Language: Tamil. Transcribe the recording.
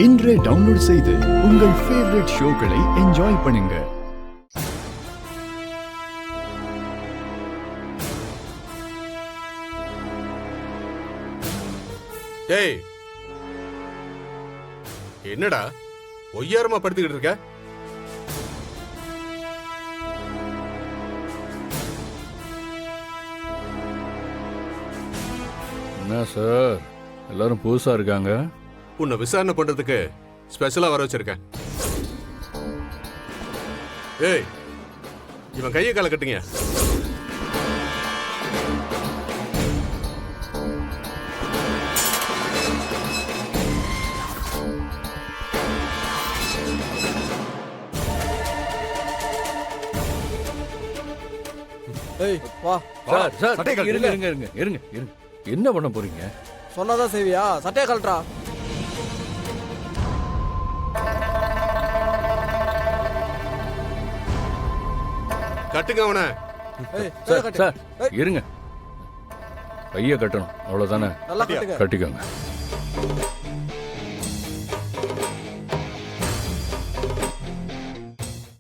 இன்றே டவுன்லோட் செய்து உங்கள் ஃபேவரட் ஷோக்களை என்ஜாய் பண்ணுங்க. டேய், என்னடா ஒய்யாரமா படுத்துக்கிட்டு இருக்க? என்ன சார், எல்லாரும் புதுசா இருக்காங்க. உன்னை விசாரணை பண்றதுக்கு ஸ்பெஷலா வர வச்சிருக்கேன். ஏய், இவன் கையை கால கட்டுங்க. ஏய் வா. சார் சார் இருங்க இருங்க இருங்க இருங்க இருங்க. என்ன பண்ண போறீங்க? சொன்னாதான் செய்வியா? சட்டையை கழட்டா. கட்டுங்க அவனை. ஏய் சார் கட்டு. சார் இருங்க. கையை கட்டணும், அவ்வளவுதானே? நல்லா கட்டுங்க. கட்டிக்கோங்க.